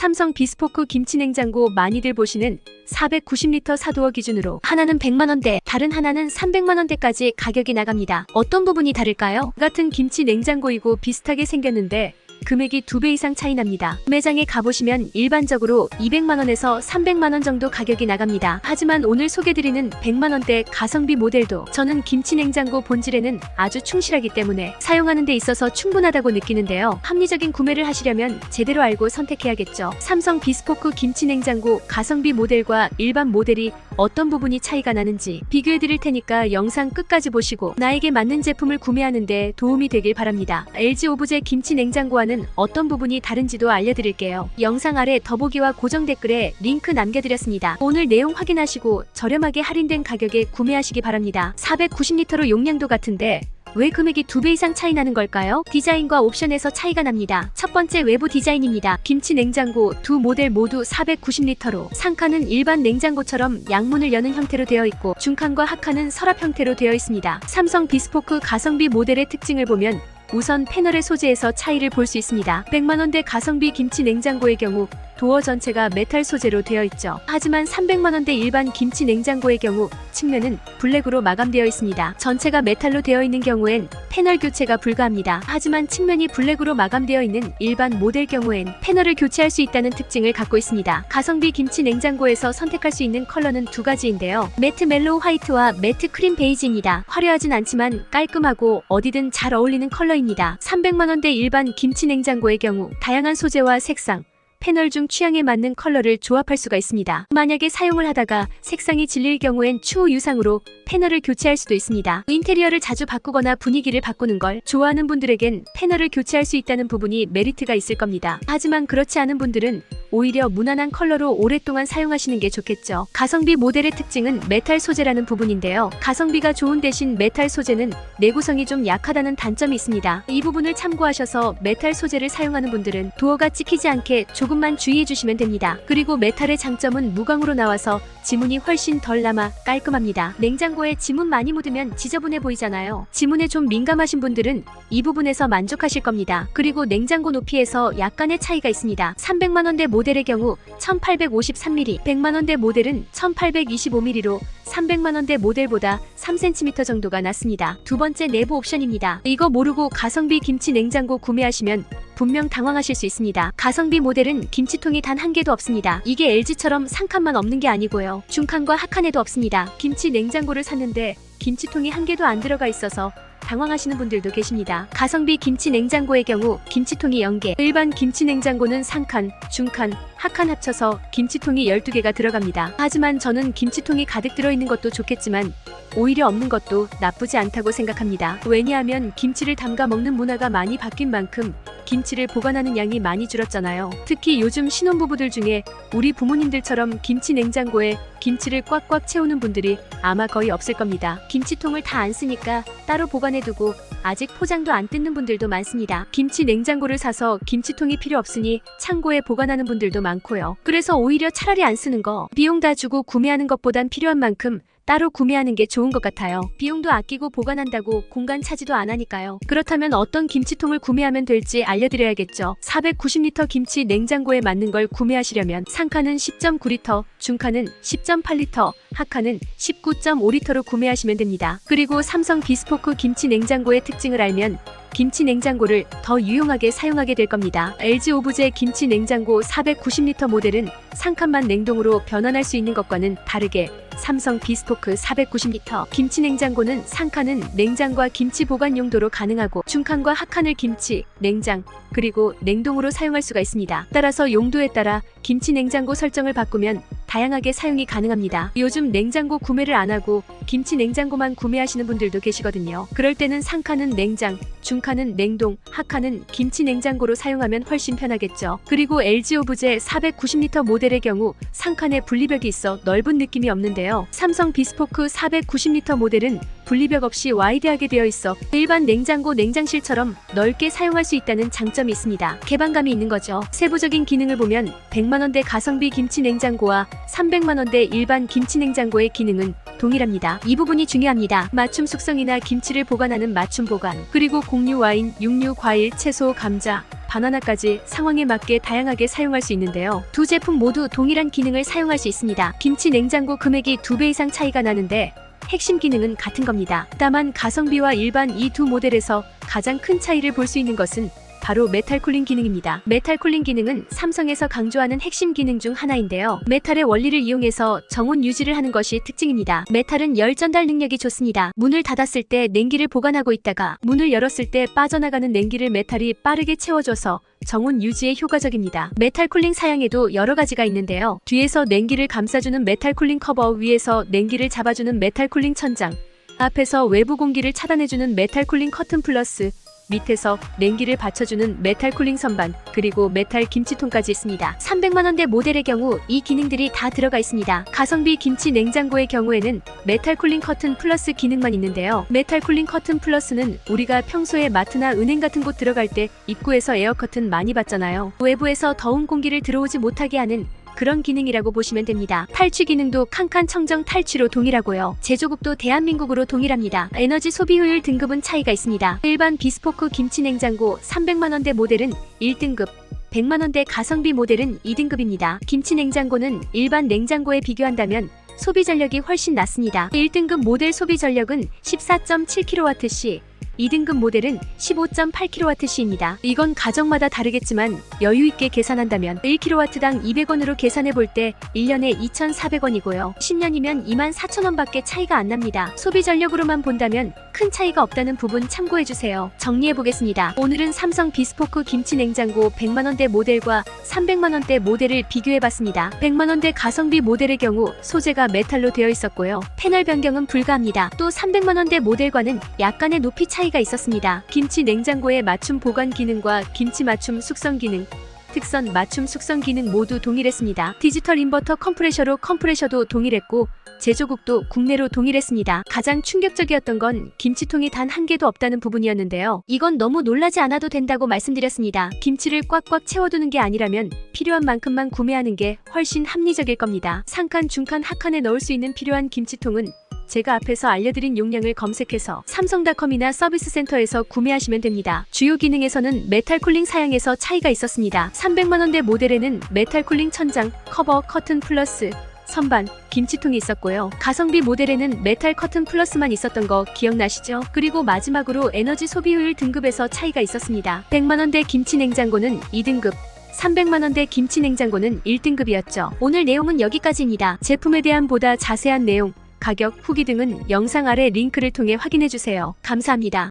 삼성 비스포크 김치냉장고 많이들 보시는 490L 사도어 기준으로 하나는 100만원대, 다른 하나는 300만원대까지 가격이 나갑니다. 어떤 부분이 다를까요? 같은 김치냉장고이고 비슷하게 생겼는데 금액이 2배 이상 차이 납니다. 매장에 가보시면 일반적으로 200만원에서 300만원 정도 가격이 나갑니다. 하지만 오늘 소개드리는 100만원대 가성비 모델도 저는 김치냉장고 본질에는 아주 충실하기 때문에 사용하는 데 있어서 충분하다고 느끼는데요. 합리적인 구매를 하시려면 제대로 알고 선택해야겠죠. 삼성 비스포크 김치냉장고 가성비 모델과 일반 모델이 어떤 부분이 차이가 나는지 비교해드릴 테니까 영상 끝까지 보시고 나에게 맞는 제품을 구매하는 데 도움이 되길 바랍니다. LG 오브제 김치냉장고와는 어떤 부분이 다른지도 알려드릴게요. 영상 아래 더보기와 고정 댓글에 링크 남겨드렸습니다. 오늘 내용 확인하시고 저렴하게 할인된 가격에 구매하시기 바랍니다. 490L로 용량도 같은데 왜 금액이 2배 이상 차이 나는 걸까요? 디자인과 옵션에서 차이가 납니다. 첫 번째 외부 디자인입니다. 김치 냉장고 두 모델 모두 490L로 상칸은 일반 냉장고처럼 양문을 여는 형태로 되어 있고 중칸과 하칸은 서랍 형태로 되어 있습니다. 삼성 비스포크 가성비 모델의 특징을 보면 우선 패널의 소재에서 차이를 볼 수 있습니다. 100만원대 가성비 김치 냉장고의 경우 도어 전체가 메탈 소재로 되어 있죠. 하지만 300만원대 일반 김치 냉장고의 경우 측면은 블랙으로 마감되어 있습니다. 전체가 메탈로 되어 있는 경우엔 패널 교체가 불가합니다. 하지만 측면이 블랙으로 마감되어 있는 일반 모델 경우엔 패널을 교체할 수 있다는 특징을 갖고 있습니다. 가성비 김치 냉장고에서 선택할 수 있는 컬러는 두 가지인데요. 매트 멜로우 화이트와 매트 크림 베이지입니다. 화려하진 않지만 깔끔하고 어디든 잘 어울리는 컬러입니다. 300만원대 일반 김치 냉장고의 경우 다양한 소재와 색상, 패널 중 취향에 맞는 컬러를 조합할 수가 있습니다. 만약에 사용을 하다가 색상이 질릴 경우엔 추후 유상으로 패널을 교체할 수도 있습니다. 인테리어를 자주 바꾸거나 분위기를 바꾸는 걸 좋아하는 분들에겐 패널을 교체할 수 있다는 부분이 메리트가 있을 겁니다. 하지만 그렇지 않은 분들은 오히려 무난한 컬러로 오랫동안 사용하시는 게 좋겠죠. 가성비 모델의 특징은 메탈 소재라는 부분인데요. 가성비가 좋은 대신 메탈 소재는 내구성이 좀 약하다는 단점이 있습니다. 이 부분을 참고하셔서 메탈 소재를 사용하는 분들은 도어가 찍히지 않게 조금만 주의해 주시면 됩니다. 그리고 메탈의 장점은 무광으로 나와서 지문이 훨씬 덜 남아 깔끔합니다. 냉장고에 지문 많이 묻으면 지저분해 보이잖아요. 지문에 좀 민감하신 분들은 이 부분에서 만족하실 겁니다. 그리고 냉장고 높이에서 약간의 차이가 있습니다. 300만원대 모델의 경우 1853mm, 100만원대 모델은 1825mm로 300만원대 모델보다 3cm 정도가 낮습니다. 두 번째 내부 옵션입니다. 이거 모르고 가성비 김치 냉장고 구매하시면 분명 당황하실 수 있습니다. 가성비 모델은 김치통이 단 한 개도 없습니다. 이게 LG처럼 상칸만 없는 게 아니고요. 중칸과 하칸에도 없습니다. 김치 냉장고를 샀는데 김치통이 한 개도 안 들어가 있어서 당황하시는 분들도 계십니다. 가성비 김치 냉장고의 경우 김치통이 0개, 일반 김치 냉장고는 상칸, 중칸, 하칸 합쳐서 김치통이 12개가 들어갑니다. 하지만 저는 김치통이 가득 들어있는 것도 좋겠지만 오히려 없는 것도 나쁘지 않다고 생각합니다. 왜냐하면 김치를 담가 먹는 문화가 많이 바뀐 만큼 김치를 보관하는 양이 많이 줄었잖아요. 특히 요즘 신혼부부들 중에 우리 부모님들처럼 김치 냉장고에 김치를 꽉꽉 채우는 분들이 아마 거의 없을 겁니다. 김치통을 다 안 쓰니까 따로 보관해두고 아직 포장도 안 뜯는 분들도 많습니다. 김치 냉장고를 사서 김치통이 필요 없으니 창고에 보관하는 분들도 많고요. 그래서 오히려 차라리 안 쓰는 거, 비용 다 주고 구매하는 것보단 필요한 만큼 따로 구매하는 게 좋은 것 같아요. 비용도 아끼고 보관한다고 공간 차지도 안 하니까요. 그렇다면 어떤 김치통을 구매하면 될지 알려드려야겠죠. 490L 김치 냉장고에 맞는 걸 구매하시려면 상칸은 10.9L, 중칸은 10.8L, 하칸은 19.5L로 구매하시면 됩니다. 그리고 삼성 비스포크 김치 냉장고의 특징을 알면 김치 냉장고를 더 유용하게 사용하게 될 겁니다. LG 오브제 김치 냉장고 490L 모델은 상칸만 냉동으로 변환할 수 있는 것과는 다르게 삼성 비스포크 490L 김치 냉장고는 상칸은 냉장과 김치 보관 용도로 가능하고 중칸과 하칸을 김치, 냉장, 그리고 냉동으로 사용할 수가 있습니다. 따라서 용도에 따라 김치 냉장고 설정을 바꾸면 다양하게 사용이 가능합니다. 요즘 냉장고 구매를 안 하고 김치 냉장고만 구매하시는 분들도 계시거든요. 그럴 때는 상칸은 냉장, 중칸은 냉동, 하칸은 김치 냉장고로 사용하면 훨씬 편하겠죠. 그리고 LG 오브제 490L 모델의 경우 상칸에 분리벽이 있어 넓은 느낌이 없는데요. 삼성 비스포크 490L 모델은 분리벽 없이 와이드하게 되어 있어 일반 냉장고 냉장실처럼 넓게 사용할 수 있다는 장점이 있습니다. 개방감이 있는 거죠. 세부적인 기능을 보면 100만원대 가성비 김치 냉장고와 300만원대 일반 김치 냉장고의 기능은 동일합니다. 이 부분이 중요합니다. 맞춤 숙성이나 김치를 보관하는 맞춤 보관, 그리고 곡류 와인, 육류, 과일, 채소, 감자, 바나나까지 상황에 맞게 다양하게 사용할 수 있는데요. 두 제품 모두 동일한 기능을 사용할 수 있습니다. 김치 냉장고 금액이 2배 이상 차이가 나는데 핵심 기능은 같은 겁니다. 다만 가성비와 일반 이 두 모델에서 가장 큰 차이를 볼 수 있는 것은 바로 메탈 쿨링 기능입니다. 메탈 쿨링 기능은 삼성에서 강조하는 핵심 기능 중 하나인데요. 메탈의 원리를 이용해서 정온 유지를 하는 것이 특징입니다. 메탈은 열 전달 능력이 좋습니다. 문을 닫았을 때 냉기를 보관하고 있다가 문을 열었을 때 빠져나가는 냉기를 메탈이 빠르게 채워줘서 정온 유지에 효과적입니다. 메탈 쿨링 사양에도 여러 가지가 있는데요. 뒤에서 냉기를 감싸주는 메탈 쿨링 커버, 위에서 냉기를 잡아주는 메탈 쿨링 천장, 앞에서 외부 공기를 차단해주는 메탈 쿨링 커튼 플러스, 밑에서 냉기를 받쳐주는 메탈 쿨링 선반, 그리고 메탈 김치통까지 있습니다. 300만원대 모델의 경우 이 기능들이 다 들어가 있습니다. 가성비 김치 냉장고의 경우에는 메탈 쿨링 커튼 플러스 기능만 있는데요. 메탈 쿨링 커튼 플러스는 우리가 평소에 마트나 은행 같은 곳 들어갈 때 입구에서 에어 커튼 많이 받잖아요. 외부에서 더운 공기를 들어오지 못하게 하는 그런 기능이라고 보시면 됩니다. 탈취 기능도 칸칸 청정 탈취로 동일하고요. 제조국도 대한민국으로 동일합니다. 에너지 소비 효율 등급은 차이가 있습니다. 일반 비스포크 김치 냉장고 300만원대 모델은 1등급, 100만원대 가성비 모델은 2등급입니다. 김치 냉장고는 일반 냉장고에 비교한다면 소비 전력이 훨씬 낮습니다. 1등급 모델 소비 전력은 14.7kWh, 2등급 모델은 15.8kWh입니다. 이건 가정마다 다르겠지만 여유있게 계산한다면 1kW당 200원으로 계산해볼 때 1년에 2,400원이고요. 10년이면 24,000원밖에 차이가 안 납니다. 소비 전력으로만 본다면 큰 차이가 없다는 부분 참고해주세요. 정리해보겠습니다. 오늘은 삼성 비스포크 김치 냉장고 100만원대 모델과 300만원대 모델을 비교해봤습니다. 100만원대 가성비 모델의 경우 소재가 메탈로 되어 있었고요. 패널 변경은 불가합니다. 또 300만원대 모델과는 약간의 높이 차이가 있었습니다. 김치 냉장고의 맞춤 보관 기능과 김치 맞춤 숙성 기능, 특선 맞춤 숙성 기능 모두 동일했습니다. 디지털 인버터 컴프레셔로 컴프레셔도 동일했고 제조국도 국내로 동일했습니다. 가장 충격적이었던 건 김치통이 단 한 개도 없다는 부분이었는데요. 이건 너무 놀라지 않아도 된다고 말씀드렸습니다. 김치를 꽉꽉 채워두는 게 아니라면 필요한 만큼만 구매하는 게 훨씬 합리적일 겁니다. 상칸, 중칸, 하칸에 넣을 수 있는 필요한 김치통은 제가 앞에서 알려드린 용량을 검색해서 삼성닷컴이나 서비스 센터에서 구매하시면 됩니다. 주요 기능에서는 메탈 쿨링 사양에서 차이가 있었습니다. 300만원대 모델에는 메탈 쿨링 천장, 커버, 커튼 플러스, 선반, 김치통이 있었고요. 가성비 모델에는 메탈 커튼 플러스만 있었던 거 기억나시죠? 그리고 마지막으로 에너지 소비 효율 등급에서 차이가 있었습니다. 100만원대 김치 냉장고는 2등급, 300만원대 김치 냉장고는 1등급이었죠. 오늘 내용은 여기까지입니다. 제품에 대한 보다 자세한 내용, 가격, 후기 등은 영상 아래 링크를 통해 확인해주세요. 감사합니다.